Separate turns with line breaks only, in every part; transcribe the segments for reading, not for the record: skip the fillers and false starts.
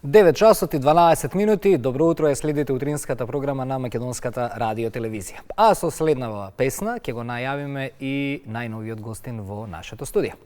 9 часот и 12 минути. Добро утро, ја следите утринската програма на Македонската радиотелевизија. А со следнава песна ќе го најавиме и најновиот гостин во нашето студио.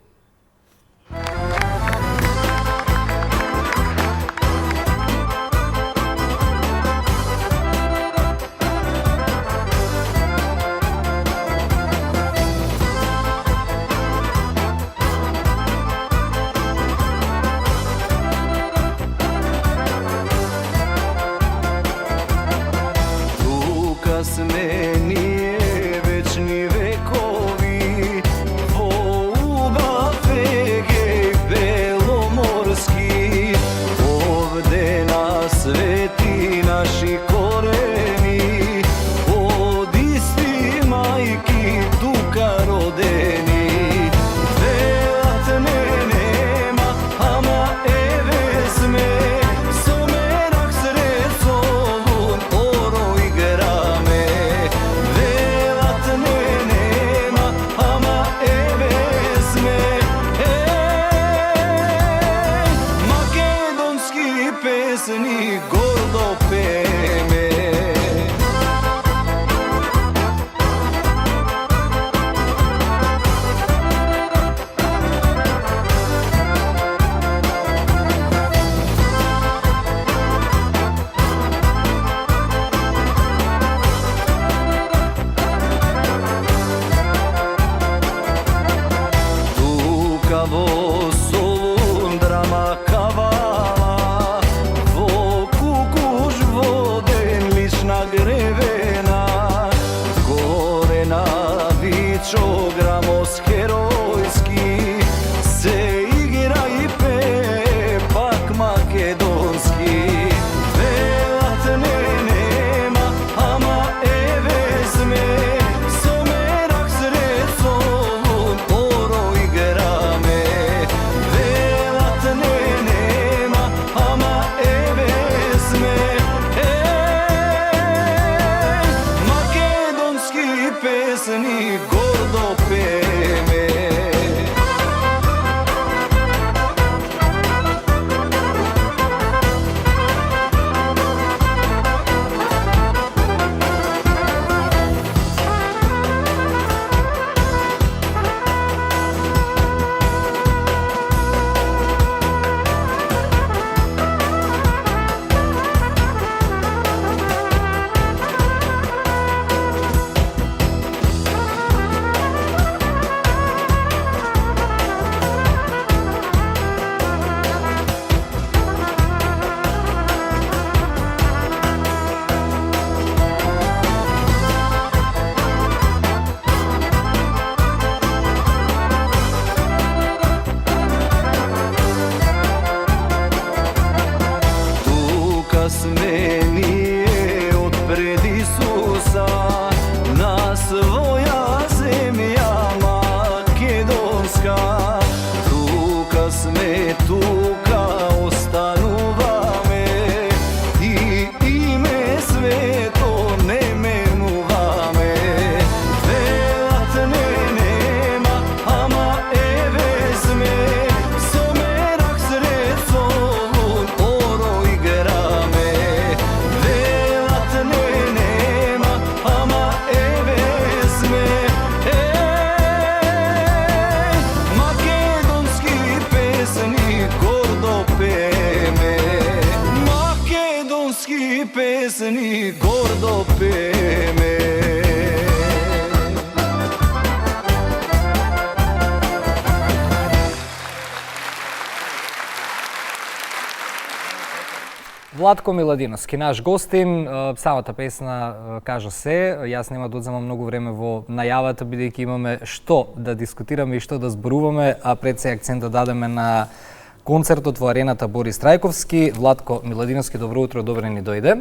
Владко Миладиновски, наш гостин, самата песна кажа се. Јас нема да одземам многу време во најавата, бидејќи имаме што да дискутираме и што да зборуваме, а пред се акцент да дадеме на концертот во арената Борис Трајковски. Владко Миладиновски, добро утро, добре ни дојде.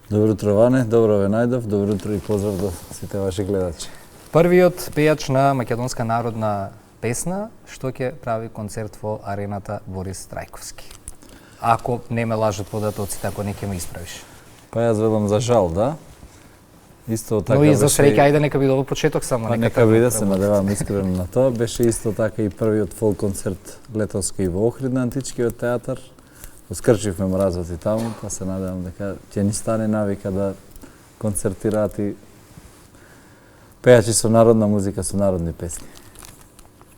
Добро утро, Ване, добро ве најдов, добро утро и поздрав до сите ваши гледачи.
Првиот пејач на македонска народна песна, што ќе прави концерт во арената Борис Трајковски. Ако не ме лажат податоците, ако не ќе ме исправиш.
Па јас велам за жал, да. Исто така.
Но и за среќа, ајде нека биде во почеток само,
нека биде, се надевам искрено на тоа. Беше исто така и првиот фолк концерт летоски во Охрид на Античкиот театар. скрчивме мразот и таму, па се надевам дека ќе ни стане навика да концертираат и пејачи со народна музика, со народни песни.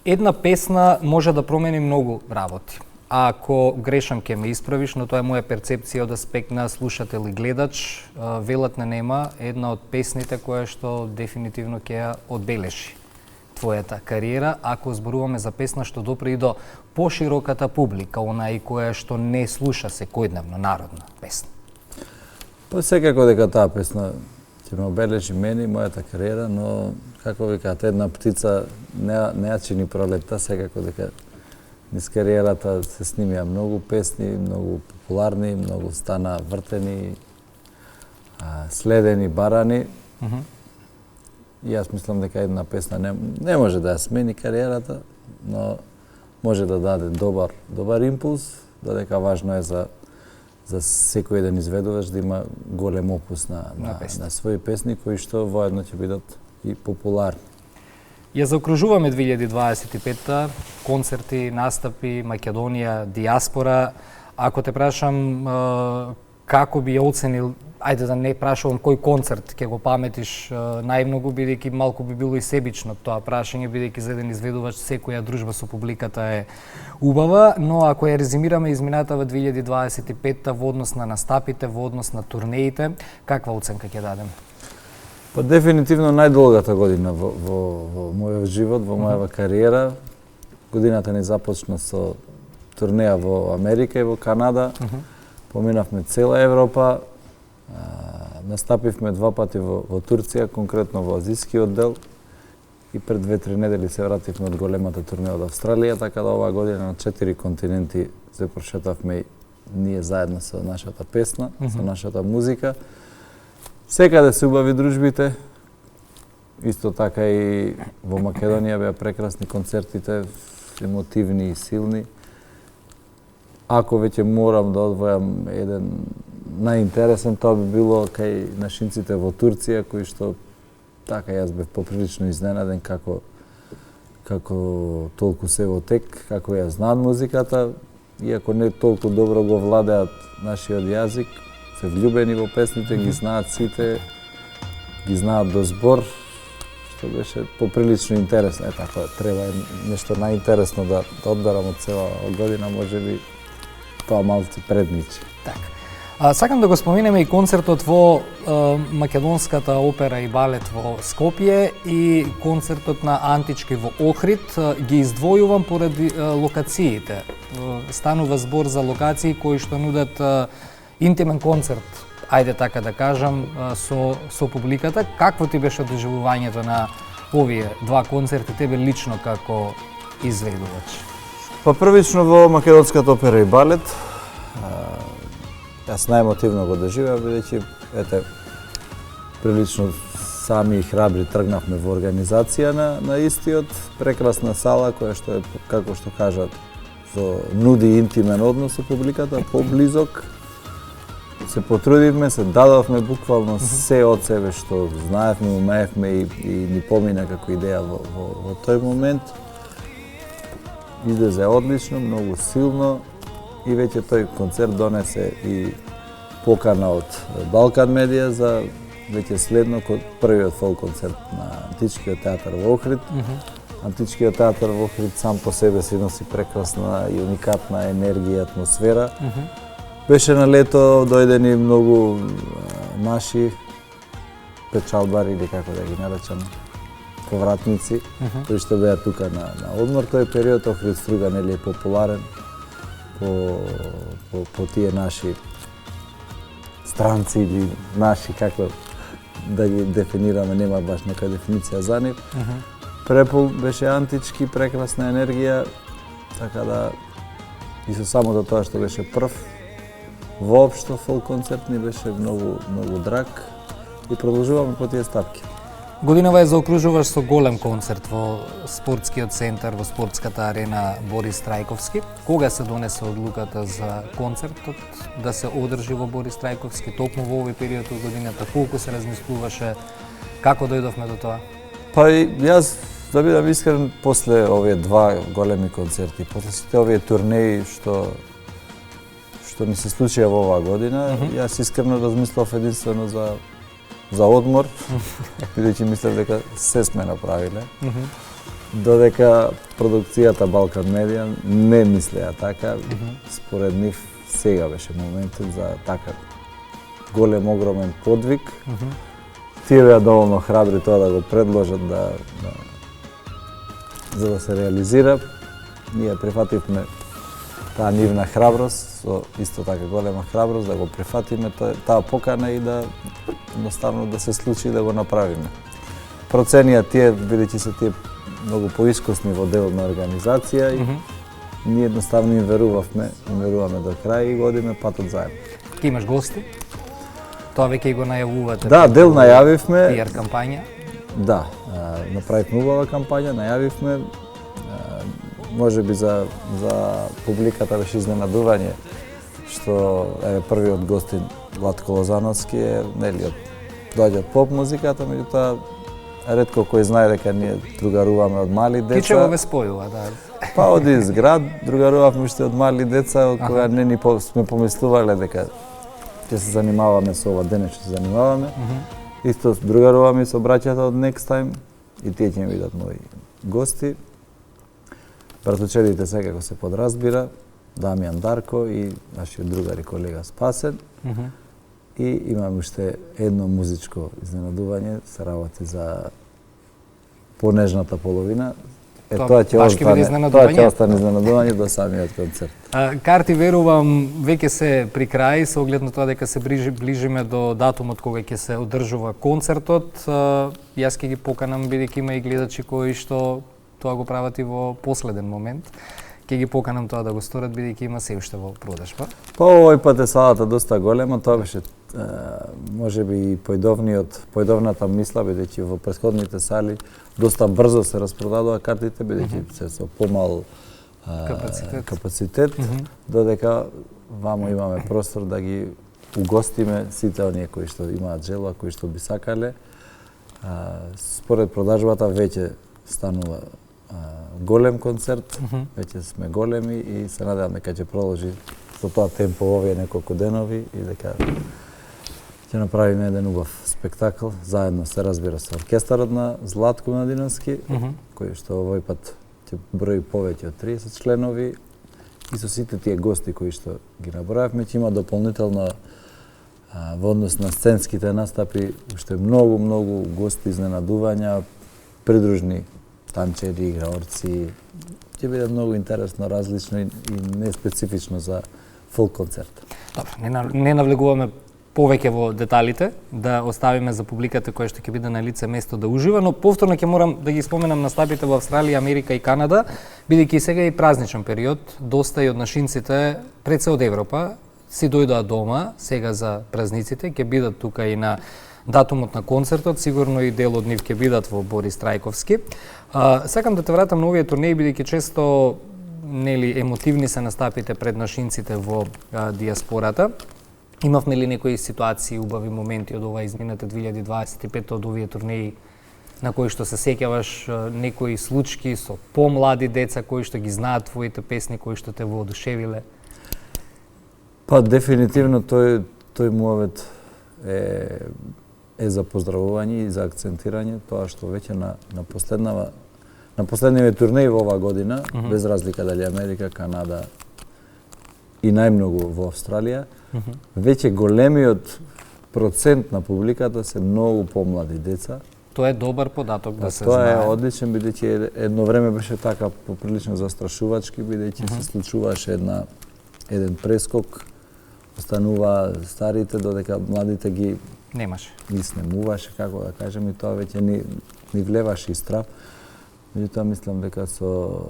Една песна може да промени многу работи. А ако грешам ќе ме исправиш, но тоа е моја перцепција од аспект на слушател и гледач, велат на нема една од песните која што дефинитивно ќе ја одбележи твојата кариера, ако зборуваме за песна што допре и до пошироката публика, онаа и која што не слуша секојдневно народна песна.
Па секако дека таа песна ќе ме обележи мене и мојата кариера, но како викаат, една птица не ја чини пролетта, секако дека низ кариерата се снимија многу песни, многу популарни, многу стана вртени, следени, барани. И јас мислам дека една песна не може да ја смени кариерата, но може да даде добар импулс, додека важно е за секој еден изведувач да има голем опус на своји песни кои што воедно ќе бидат и популарни.
Ја заокружуваме 2025-та, концерти, настапи, Македонија, диаспора. Ако те прашам како би ја оценил, ајде да не прашувам кој концерт ќе го паметиш најмногу, бидејќи малку би било и себично тоа прашање, бидејќи за еден изведувач секоја дружба со публиката е убава, но ако ја резимираме изминатава 2025-та во однос на настапите, во однос на турнеите, каква оценка ќе дадем?
Па дефинитивно најдолгата година во мојот живот, во мојава кариера. Годината ни започна со турнеја во Америка и во Канада. Поминавме цела Европа. Настапивме 2 пати во Турција, конкретно во азискиот дел. И пред 2-3 недели се вративме од големата турнеја од Австралија, така да оваа година на 4 континенти се прошетавме ние заедно со нашата песна, со нашата музика. Секаде се убави дружбите, исто така и во Македонија беа прекрасни концертите, емотивни и силни. Ако веќе морам да одвојам еден најинтересен, тоа би било кај нашинците во Турција, кои што така јас бев поприлично изненаден како толку се во тек, како ја знаат музиката, иако не толку добро го владеат нашиот јазик, се влюбени во песните, ги знаат сите, ги знаат до збор, што беше поприлично интересно. Така, треба нешто најинтересно да одберам од цела година, можеби тоа малци предничи.
Така. Сакам да го споменеме и концертот во Македонската опера и балет во Скопје и концертот на Антички во Охрид. Ги издвојувам поради локациите. Станува збор за локации кои што нудат интимен концерт, ајде така да кажам, со публиката. Какво ти беше доживувањето на овие 2 концерти, тебе лично како изведувач?
Па првично во Македонската опера и балет, јас најемотивно го доживеав, бидејќи прилично сами и храбри тргнавме во организација на истиот, прекрасна сала која што е, како што кажат, нуди интимен однос со публиката, поблизок. Се потрудивме, се дадовме буквално се од себе што знаевме, умеевме и ни помина како идеја во тој момент. Излезе одлично, многу силно и веќе тој концерт донесе и покана од Балкан Медија за веќе следно првиот фолк концерт на Античкиот театар во Охрид. Античкиот театар во Охрид сам по себе си носи прекрасна и уникатна енергија и атмосфера. Беше на лето, дојдени многу наши печалбари, или како да ги наречам, повратници, кои што беа тука на одмор. Тој период Охрид Струга нели е популарен по тие наши странци или наши, како да ги дефинираме, нема баш нека дефиниција за нив. Препол беше антички, прекрасна енергија, така да и со самото тоа што беше прв воопшто фолк концерт ни беше многу драг и продолжуваме по тие стапки.
Годинава ја заокружуваш со голем концерт во спортскиот центар, во спортската арена Борис Трајковски. Кога се донесе одлуката за концертот да се одржи во Борис Трајковски, токму во овој период од годината? Колку се размислуваше? Како дојдовме до тоа?
Па јас, да бидам искрен, после овие 2 големи концерти, после сите овие турнеи што што ни се случија во оваа година, јас искрено размислав единствено за одмор, бидејќи мислев дека се сме направиле. Додека продукцијата Балкан Медија не мислеа така, според нив сега беше моментот за така голем, огромен подвиг. Тие беа доволно храбри тоа да го предложат за да се реализира. Ние прифативме таа нивна храброст, со исто така голема храброст да го прифатиме таа покана и да едноставно да се случи и да го направиме. Проценија тие, бидејќи се тие многу поискусни во дел на организација и ние едноставно им веруваме до крај и го одиме патот заедно.
Ке имаш гости? Тоа веќе го најавувате.
Да, дел најавивме.
PR кампања.
Да, направивме убава кампања, најавивме. Можеби за публиката беше изненадување што првиот гостин Владко Лозановски нели доаѓа од поп музиката, меѓутоа ретко кој знае дека ние другаруваме од мали деца.
Кичево ве спојува, да.
Па од изград другарувавме уште од мали деца, кога не ни сме помислувале дека ќе се занимаваме со ова денес, ќе се занимаваме. Исто другаруваме со браќата од Next Time и тие ќе ми бидат мои гости. Братучедите секако се подразбира, Дамјан Дарко и нашиот другар и колега Спасен. И имаме уште едно музичко изненадување, се работи за понежната половина. Тоа ќе остане изненадување до самиот концерт.
Карти, верувам, веќе се при крај, со оглед на тоа дека се ближиме до датумот кога ќе се одржува концертот. Јас ќе ги поканам, бидејќи има и гледачи кои што тоа го прават и во последен момент. Ќе ги поканам тоа да го сторат, бидејќи има се уште во продажба.
Па овој пат е салата доста голема, тоа беше можеби и појдовната мисла, бидејќи во претходните сали доста брзо се распродадува картите, бидејќи се со помал капацитет, додека вамо имаме простор да ги угостиме сите оние кои што имаат желба, кои што би сакале. Според продажбата веќе станува голем концерт, веќе сме големи и се надевам дека ќе продолжи со тоа темпо овие неколку денови и дека ќе направиме еден убав спектакл, заедно се разбира со оркестарот на Златко Младиновски, кој што овој пат ќе брои повеќе од 30 членови и со сите тие гости кои што ги набројавме, ќе има дополнително во однос на сценските настапи уште многу гости, изненадувања, придружни танчери, играорци. Ќе биде многу интересно, различно и не специфично за фолк концерт.
Добро, не навлегуваме повеќе во деталите, да оставиме за публиката која што ќе биде на лице место да ужива, но повторно ќе морам да ги споменам настапите во Австралија, Америка и Канада, бидејќи сега е и празничен период, доста и од нашинците пред се од Европа си дојдоа дома сега за празниците, ќе бидат тука и на датумот на концертот, сигурно и дел од нив ќе бидат во Борис Трајковски. Сакам да те вратам на овие турнеи, бидејќи често емотивни се настапите пред нашинците во диаспората. Имавме ли некои ситуации, убави моменти од ова измината 2025 од овие турнеи на кои што се сеќаваш, некои случаи со помлади деца кои што ги знаат твоите песни, кои што те воодушевиле?
Па дефинитивно тој муавет е за поздравување и за акцентирање, тоа што веќе на последниве турнеи во оваа година, без разлика дали Америка, Канада и најмногу во Австралија, веќе големиот процент на публиката се многу помлади деца.
Тоа е добар податок да се знае.
Тоа е одличен, бидејќи едно време беше така поприлично застрашувачки, бидејќи се случуваше еден прескок, останува старите, додека младите ги снемуваше, како да кажем, и тоа веќе ни влеваше и страв. Меѓутоа, мислам дека со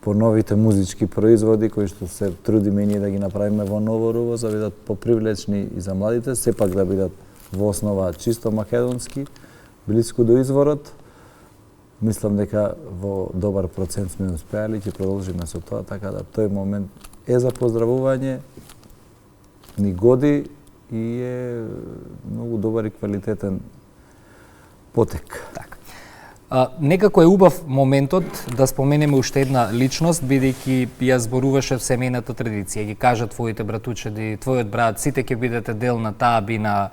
поновите музички производи, кои што се трудиме и ние да ги направиме во ново руво, за да бидат попривлечни и за младите, сепак да бидат во основа чисто македонски, блиску до изворот. Мислам дека во добар процент сме успеали, ќе продолжиме со тоа, така да тој момент е за поздравување, ни годи и е многу добар и квалитетен потек.
Така. Некако е убав моментот да споменеме уште една личност, бидејќи ја зборуваше семејната традиција. Ги кажа твоите братучеди, твојот брат, сите ќе бидете дел на таа бина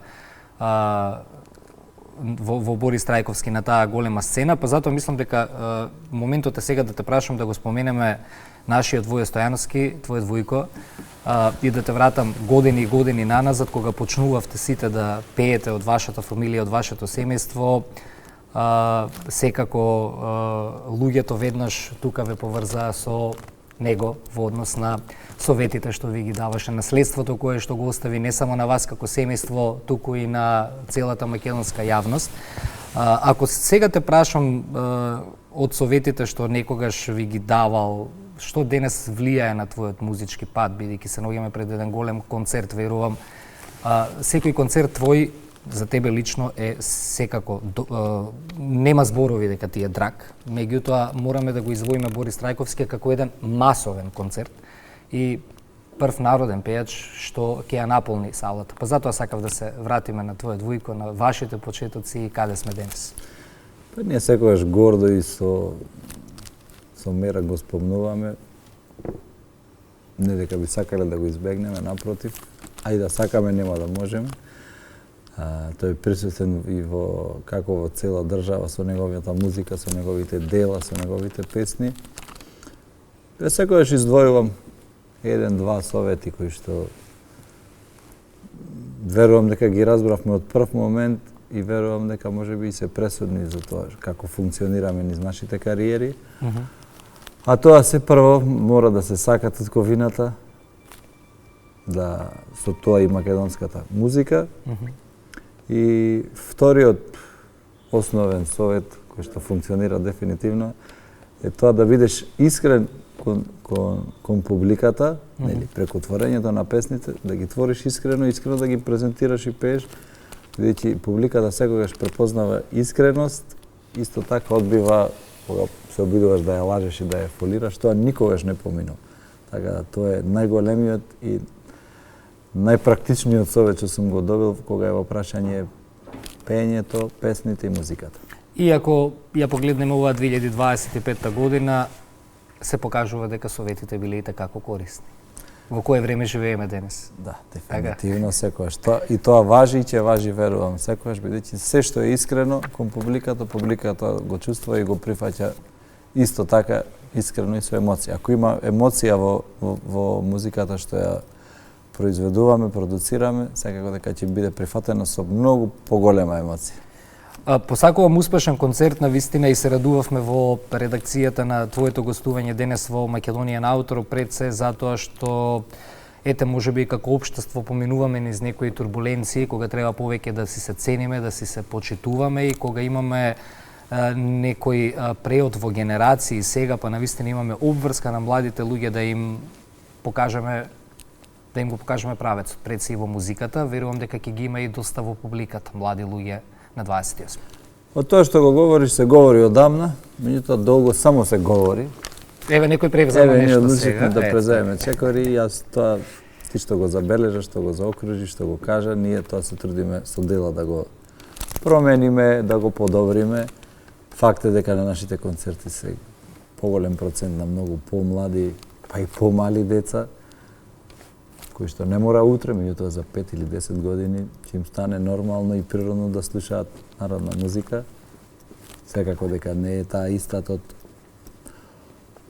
во Борис Трајковски на таа голема сцена, па затоа мислам дека моментот е сега да те прашам да го споменеме нашиот Воје Стојановски, твојот Војко, и да те вратам години и години наназад, кога почнувавте сите да пеете од вашата фамилија, од вашето семејство. Секако луѓето веднаш тука ве поврзаа со него во однос на советите што ви ги даваше, наследството кое што го остави не само на вас како семејство, туку и на целата македонска јавност. Ако сега те прашам од советите што некогаш ви ги давал, што денес влијае на твојот музички пат, бидејќи се наоѓаме пред еден голем концерт, верувам. Секој концерт твој за тебе лично е секако нема зборови дека ти е драг, меѓутоа мораме да го издвоиме Борис Трајковски како еден масовен концерт и прв народен пејач што ќе ја наполни салата. Па затоа сакав да се вратиме на твојот Војко, на вашите почетоци и каде сме денес.
Па ние секогаш гордо и со мера го спомнуваме. Не дека би сакале да го избегнеме, напротив, а и да сакаме нема да можеме. Тој е присутен и како во цела држава со неговата музика, со неговите дела, со неговите песни. Секогаш издвојувам еден-два совети кои што верувам дека ги разбравме од прв момент и верувам дека можеби и се пресудни за тоа како функционираме низ нашите кариери. А тоа се прво мора да се сака татковината, да со тоа и македонската музика. И вториот основен совет кој што функционира дефинитивно е тоа да бидеш искрен кон публиката, нели, преку творењето на песните, да ги твориш искрено да ги презентираш и пееш, бидејќи публиката секогаш препознава искреност, исто така одбива кога се обидуваш да ја лажеш и да ја фолираш, тоа никогаш не поминува. Така тоа е најголемиот и најпрактичниот совет што сум го добил кога е во прашање пеењето, песните и музиката.
И ако ја погледнеме оваа 2025 година, се покажува дека советите биле и такако корисни. Во кое време живееме денес?
Да, дефинитивно секогаш. И тоа важи и ќе важи, верувам, секогаш, бидејќи се што е искрено кон публиката го чувствува и го прифаќа исто така искрено и со емоција. Ако има емоција во музиката што ја произведуваме, продуцираме, секако дека ќе биде прифатено со многу поголема емоција.
Посакувам успешен концерт, навистина, и се радувавме во редакцијата на твоето гостување денес во Македонија на Аутро, пред се затоа што ете можеби како општество поминуваме низ некои турбуленции кога треба повеќе да си се цениме, да си се почитуваме и кога имаме некој преод во генерации сега, па навистина имаме обврска на младите луѓе да им го покажеме правецот пред се и во музиката. Верувам дека ќе ги има и доста во публиката млади луѓе на 28.
Од тоа што го говориш, се говори одамна, меѓутоа долго само се говори.
Еве некој превзема нешто сега.
Да преземе чекори, јас тоа ти што го забележа, што го заокружи, што го кажа, ние тоа се трудиме со дела да го промениме, да го подобриме. Факт е дека на нашите концерти се поголем процент на многу помлади, па и помали деца, кои што не мора утре, меѓутоа за 5 или 10 години ќе им стане нормално и природно да слушаат народна музика. Секако дека не е таа истата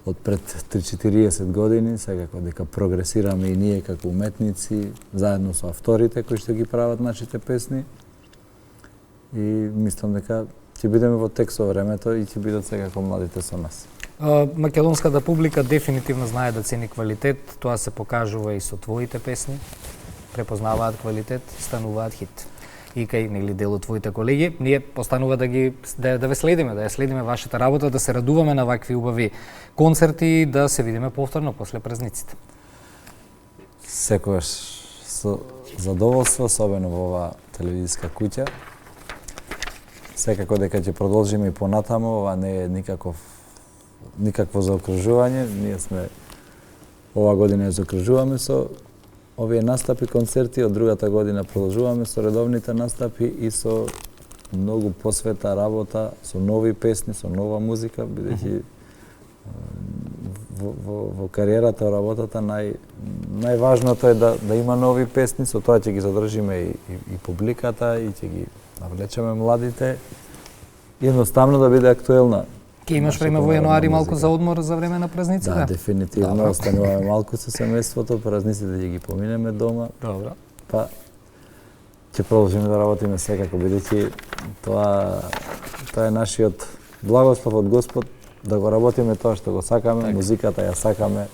од пред 3-40 години, секако дека прогресираме и ние како уметници, заедно со авторите кои што ги прават нашите песни. И мислам дека ќе бидеме во тек со времето и ќе бидат секако младите со нас.
Македонската публика дефинитивно знае да цени квалитет, тоа се покажува и со твоите песни, препознаваат квалитет, стануваат хит. И кај нели дел од твоите колеги, ние останува да ве следиме, да ја следиме вашата работа, да се радуваме на вакви убави концерти и да се видиме повторно после празниците.
Секогаш со задоволство, особено во оваа телевизиска куќа. Секако дека ќе продолжиме и понатаму, ова не е никакво заокружување. Ние сме оваа година ја заокружуваме со овие настапи, концерти, од другата година продолжуваме со редовните настапи и со многу посвета работа со нови песни, со нова музика, бидејќи во кариерата, во работата најважното е да има нови песни, со тоа ќе ги задржиме и публиката и ќе ги навлечеме младите. Едноставно да биде актуелна.
Ке имаш време во јануари малку за одмор за време на празниците?
Да, дефинитивно остануваме малку со семејството, празниците ќе ги поминеме дома.
Добро.
Па ќе продолжиме да работиме секако, бидејќи тоа е нашиот благослов од Господ, да го работиме тоа што го сакаме, музиката ја сакаме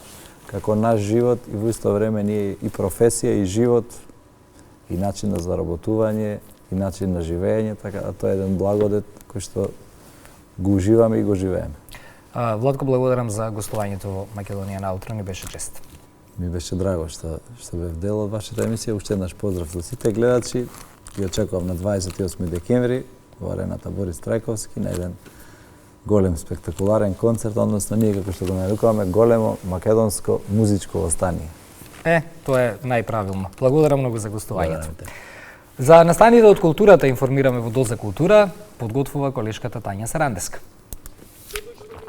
како наш живот и во исто време ние и професија, и живот, и начин на заработување, и начин на живење, така да тоа е еден благодет кој што го уживаме и го живееме.
Владко, благодарам за гостувањето во Македонија на утро, ни беше чест.
Ми беше драго што бев дел од вашата емисија. Уште еднаш поздрав за сите гледачи. Ги очекувам на 28 декември во арената Борис Трајковски на еден голем спектакуларен концерт, односно ние како што го нарекуваме големо македонско музичко востание.
Тоа е најправилно. Благодарам многу за гостувањето. За настаните од културата информираме во Доза култура, подготвува колешката Тања Сарандеска.